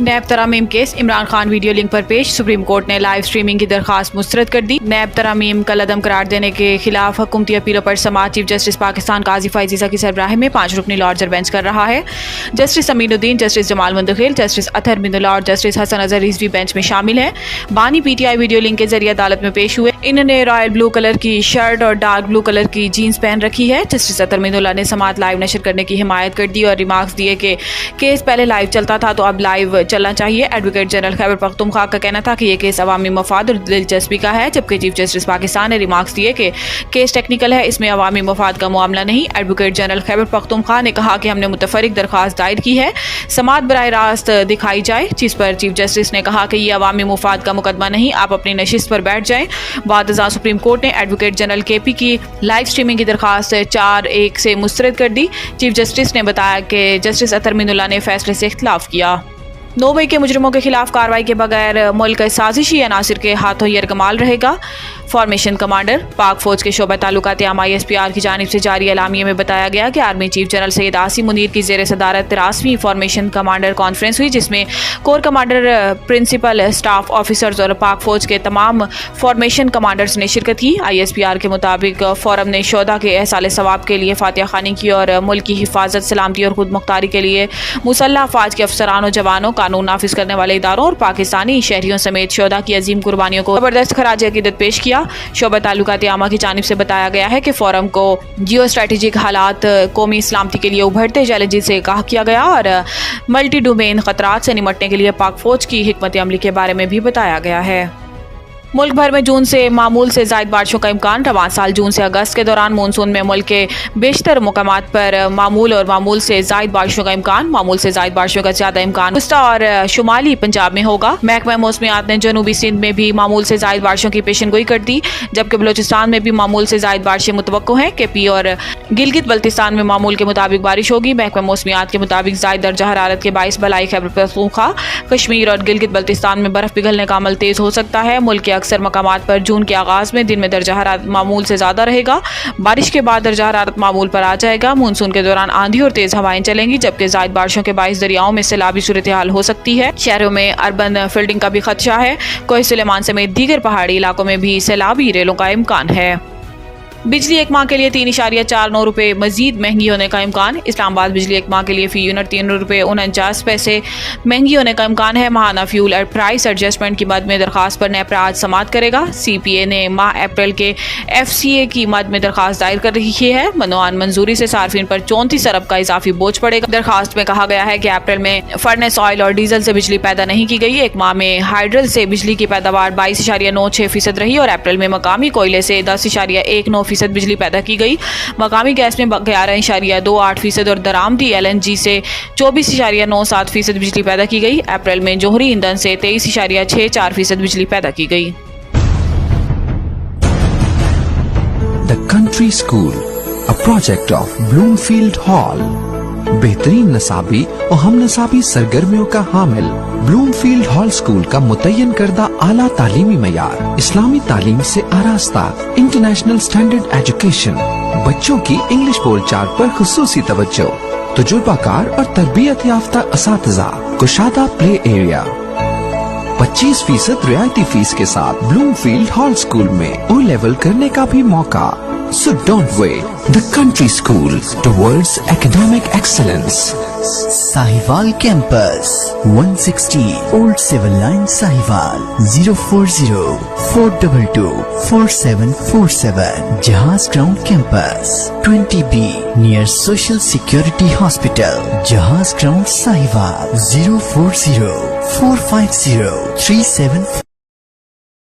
NAB ترامیم case Imran Khan video link پر پیش، سپریم کورٹ نے لائیو سٹریمنگ کی درخواست مسترد کر دی۔ نیب ترامیم کل عدم قرار دینے کے خلاف حکومتی اپیلوں پر سماعت چیف جسٹس پاکستان قاضی فائز عیسیٰ کی سربراہی میں 5 رکنی لارجر بینچ کر رہا ہے۔ جسٹس امین الدین، جسٹس جمال منتخیل، جسٹس اطہر من اللہ اور جسٹس حسن اظہر رضوی بینچ میں شامل ہیں۔ بانی P T I video link کے ذریعے عدالت میں پیش ہوئے۔ انہوں نے رائل بلو کلر کی شرٹ اور ڈارک بلو کلر کی جینز پہن رکھی ہے۔ جسٹس اطہر من اللہ نے سماعت لائیو نشر کرنے کی حمایت کر دی اور ریمارکس دیے کہ کیس پہلے لائیو چلتا تھا تو اب لائیو چلنا چاہیے۔ ایڈوکیٹ جنرل خیبر پختونخوا کا کہنا تھا کہ یہ کیس عوامی مفاد اور دلچسپی کا ہے، جبکہ چیف جسٹس پاکستان نے ریمارکس دیے کہ کیس ٹیکنیکل ہے، اس میں عوامی مفاد کا معاملہ نہیں۔ ایڈوکیٹ جنرل خیبر پختونخوا نے کہا کہ ہم نے متفرق درخواست دائر کی ہے، سماعت براہ راست دکھائی جائے، جس پر چیف جسٹس نے کہا کہ یہ عوامی مفاد کا مقدمہ نہیں، آپ اپنی نشست پر بیٹھ جائیں۔ بعد ازاں سپریم کورٹ نے ایڈوکیٹ جنرل کے پی کی لائیو سٹریمنگ کی درخواست 4-1 سے مسترد کر دی۔ چیف جسٹس نے بتایا کہ جسٹس اطہر من اللہ نے فیصلے سے اختلاف کیا۔ 9 مئی کے مجرموں کے خلاف کارروائی کے بغیر ملک سازشی عناصر کے ہاتھوں یرغمال رہے گا۔ فارمیشن کمانڈر پاک فوج کے شعبہ تعلقات عامہ ISPR کی جانب سے جاری اعلامیے میں بتایا گیا کہ army chief general Syed Asim Munir کی زیر صدارت 83ویں فارمیشن کمانڈر کانفرنس ہوئی، جس میں corps commander, principal staff officers اور پاک فوج کے تمام فارمیشن کمانڈرز نے شرکت کی۔ ISPR کے مطابق فورم نے شہداء کے احصال ثواب کے لیے فاتحہ خوانی کی اور ملک کی حفاظت، سلامتی اور خود مختاری کے لیے مسلح افواج کے افسران و جوانوں، قانون نافذ کرنے والے اداروں اور پاکستانی شہریوں سمیت شہداء کی عظیم قربانیوں کو زبردست خراج عقیدت پیش کیا۔ شعبہ تعلقات عامہ کی جانب سے بتایا گیا ہے کہ فورم کو جیو اسٹریٹجک حالات، قومی سلامتی کے لیے ابھرتے چیلنجز سے آگاہ کیا گیا اور ملٹی ڈومین خطرات سے نمٹنے کے لیے پاک فوج کی حکمت عملی کے بارے میں بھی بتایا گیا ہے۔ ملک بھر میں جون سے معمول سے زائد بارشوں کا امکان۔ رواں سال جون سے اگست کے دوران مونسون میں ملک کے بیشتر مقامات پر معمول اور معمول سے زائد بارشوں کا امکان۔ معمول سے زائد بارشوں کا زیادہ امکان وسطی اور شمالی پنجاب میں ہوگا۔ محکمہ موسمیات نے جنوبی سندھ میں بھی معمول سے زائد بارشوں کی پیشن گوئی کر دی، جبکہ بلوچستان میں بھی معمول سے زائد بارشیں متوقع ہیں۔ KP اور گلگت بلتستان میں معمول کے مطابق بارش ہوگی۔ محکمہ موسمیات کے مطابق زائد درجہ حرارت کے باعث بلائی خیبر پختونخوا، کشمیر اور گلگت بلتستان میں برف پگھلنے کا عمل تیز ہو سکتا ہے۔ ملک کے اکثر مقامات پر جون کے آغاز میں دن میں درجہ حرارت معمول سے زیادہ رہے گا، بارش کے بعد درجہ حرارت معمول پر آ جائے گا۔ مونسون کے دوران آندھی اور تیز ہوائیں چلیں گی، جبکہ زائد بارشوں کے باعث دریاؤں میں سیلابی صورتحال ہو سکتی ہے۔ شہروں میں اربن فلڈنگ کا بھی خدشہ ہے۔ کوہ سلیمان سمیت دیگر پہاڑی علاقوں میں بھی سیلابی ریلوں کا امکان ہے۔ بجلی ایک ماہ کے لیے 3.49 روپے مزید مہنگی ہونے کا امکان۔ اسلام آباد بجلی ایک ماہ کے لیے فی یونٹ 3 روپے 49 پیسے مہنگی ہونے کا امکان ہے۔ ماہانہ فیول پرائس ایڈجسٹمنٹ کی مد میں درخواست پر نیپرا آج سماعت کرے گا۔ CPA نے ماہ اپریل کے FCA کی مد میں درخواست دائر کر رہی ہے۔ منوعان منظوری سے صارفین پر 34 ارب کا اضافی بوجھ پڑے گا۔ درخواست میں کہا گیا ہے کہ اپریل میں فرنس آئل اور ڈیزل سے بجلی پیدا نہیں کی گئی۔ ایک ماہ میں ہائیڈرل سے بجلی کی پیداوار 22.96% رہی اور اپریل میں مقامی کوئلے سے 10.19% بجلی پیدا کی گئی۔ مقامی گیس میں 11.28% اور درآمدی LNG سے 24.97% بجلی پیدا کی گئی۔ اپریل میں جوہری ایندھن سے 23.64% بجلی پیدا کی گئی۔ The Country School, a project of Bloomfield Hall. بہترین نصابی اور ہم نصابی سرگرمیوں کا حامل بلومفیلڈ ہال اسکول کا متعین کردہ اعلیٰ تعلیمی معیار، اسلامی تعلیم سے آراستہ، انٹرنیشنل سٹینڈرڈ ایجوکیشن، بچوں کی انگلش بول چال پر خصوصی توجہ، تجربہ کار اور تربیت یافتہ اساتذہ، کشادہ پلے ایریا، 25% رعایتی فیس کے ساتھ بلومفیلڈ ہال اسکول میں او لیول کرنے کا بھی موقع۔ So don't wait. The Country School towards academic excellence. Sahiwal Campus, 160 Old Civil Line, Sahiwal, 040-422-4747. Jahaz Ground Campus, 20B, near Social Security Hospital. Jahaz Ground, Sahiwal, 040-450-37